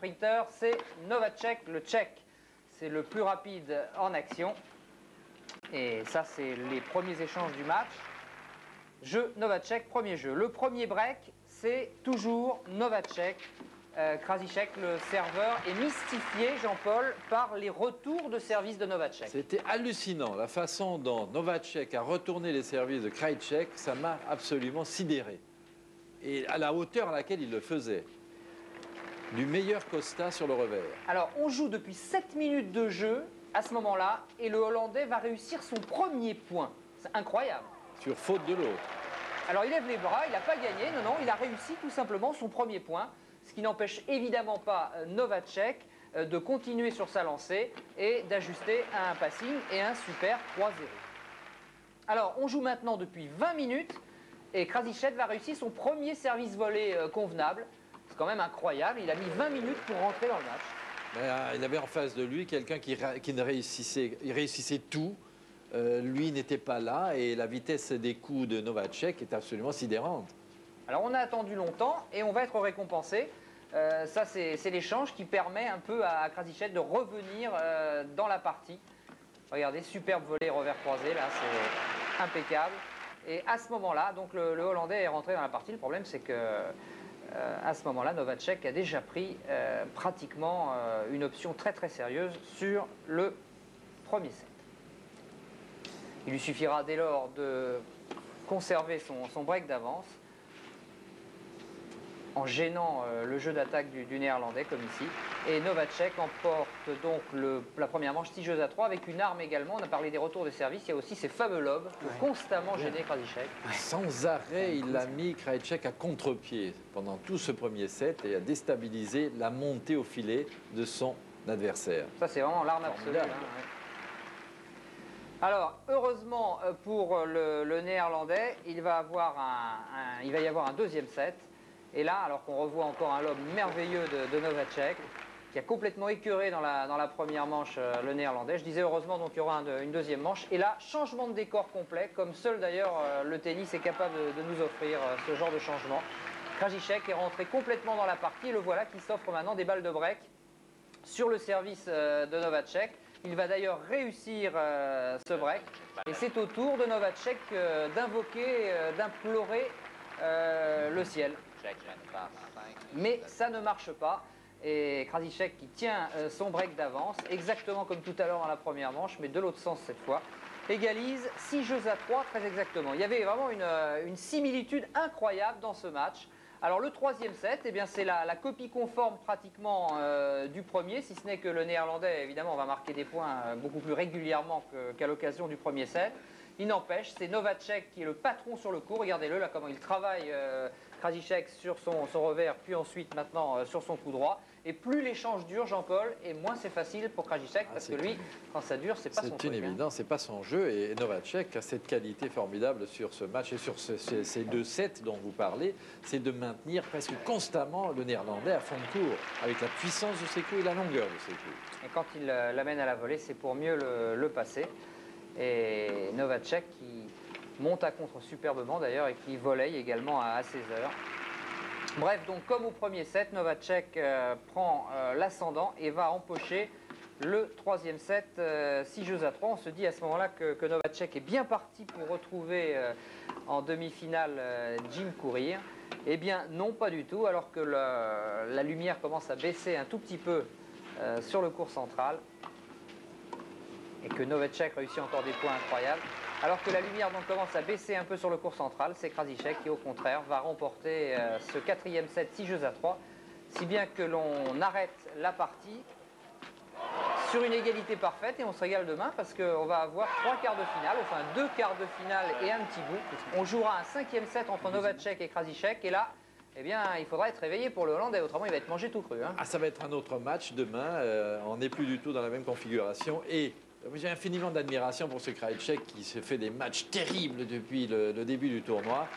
sprinter, c'est Novacek, le Tchèque. C'est le plus rapide en action. Et ça, c'est les premiers échanges du match. Jeu Novacek, premier jeu. Le premier break, c'est toujours Novacek. Krasicek, le serveur, est mystifié, Jean-Paul, par les retours de service de Novacek. C'était hallucinant, la façon dont Novacek a retourné les services de Krajicek, ça m'a absolument sidéré. Et à la hauteur à laquelle il le faisait. Du meilleur Costa sur le revers. Alors, on joue depuis 7 minutes de jeu à ce moment-là, et le Hollandais va réussir son premier point. C'est incroyable. Sur faute de l'autre. Alors, il lève les bras, il n'a pas gagné, non, il a réussi tout simplement son premier point. Ce qui n'empêche évidemment pas Novacek de continuer sur sa lancée et d'ajuster un passing et un super 3-0. Alors, on joue maintenant depuis 20 minutes et Krasicek va réussir son premier service volé convenable. C'est quand même incroyable, il a mis 20 minutes pour rentrer dans le match. Il avait en face de lui quelqu'un qui ne réussissait, il réussissait tout. Lui n'était pas là et la vitesse des coups de Novacek est absolument sidérante. Alors on a attendu longtemps et on va être récompensé. Ça c'est l'échange qui permet un peu à Krasicek de revenir dans la partie. Regardez, superbe volée revers croisé, là c'est impeccable. Et à ce moment-là, donc le Hollandais est rentré dans la partie. Le problème c'est que à ce moment-là, Novacek a déjà pris pratiquement une option très très sérieuse sur le premier set. Il lui suffira dès lors de conserver son break d'avance en gênant le jeu d'attaque du Néerlandais comme ici. Et Novacek emporte donc la première manche 6 jeux à 3 avec une arme également. On a parlé des retours de service, il y a aussi ces fameux lobes pour constamment gêner Krasicek. Sans arrêt, il a mis Krajicek à contre-pied pendant tout ce premier set et a déstabilisé la montée au filet de son adversaire. Ça c'est vraiment l'arme absolue. Hein, ouais. Alors, heureusement pour le Néerlandais, il va y avoir un deuxième set. Et là, alors qu'on revoit encore un lob merveilleux de Novacek, qui a complètement écœuré dans la première manche le Néerlandais. Je disais heureusement, donc il y aura une deuxième manche. Et là, changement de décor complet, comme seul d'ailleurs le tennis est capable de nous offrir ce genre de changement. Krasicek est rentré complètement dans la partie et le voilà qui s'offre maintenant des balles de break sur le service de Novacek. Il va d'ailleurs réussir ce break. Et c'est au tour de Novacek d'invoquer, d'implorer le ciel. Mais ça ne marche pas. Et Krasicek qui tient son break d'avance, exactement comme tout à l'heure dans la première manche, mais de l'autre sens cette fois, égalise 6 jeux à 3 très exactement. Il y avait vraiment une similitude incroyable dans ce match. Alors le troisième set, eh bien c'est la copie conforme pratiquement du premier, si ce n'est que le Néerlandais évidemment va marquer des points beaucoup plus régulièrement qu'à l'occasion du premier set. Il n'empêche, c'est Novacek qui est le patron sur le court. Regardez-le là comment il travaille Krasicek sur son revers, puis ensuite maintenant sur son coup droit. Et plus l'échange dure, Jean-Paul, et moins c'est facile pour Krasicek, parce que lui, quand ça dure, c'est pas son truc. C'est une évidence, c'est pas son jeu. Et Novacek a cette qualité formidable sur ce match et sur ces deux sets dont vous parlez, c'est de maintenir presque constamment le Néerlandais à fond de court, avec la puissance de ses coups et la longueur de ses coups. Et quand il l'amène à la volée, c'est pour mieux le passer. Et Novacek qui monte à contre superbement d'ailleurs et qui volley également à ses heures. Bref, donc comme au premier set, Novacek prend l'ascendant et va empocher le troisième set 6 jeux à 3. On se dit à ce moment-là que Novacek est bien parti pour retrouver en demi-finale Jim Courier. Eh bien non, pas du tout, alors que la lumière commence à baisser un tout petit peu sur le court central. Et que Novacek réussit encore des points incroyables. Alors que la lumière donc commence à baisser un peu sur le court central, c'est Krasicek qui au contraire va remporter ce quatrième set 6 jeux à 3. Si bien que l'on arrête la partie sur une égalité parfaite et on se régale demain parce qu'on va avoir 3 quarts de finale, enfin 2 quarts de finale et un petit bout. On jouera un 5e set entre Novacek et Krasicek et là, eh bien, il faudra être réveillé pour le Hollandais, autrement il va être mangé tout cru. Hein. Ah, ça va être un autre match demain, on n'est plus du tout dans la même configuration et j'ai infiniment d'admiration pour ce Krajicek qui se fait des matchs terribles depuis le début du tournoi.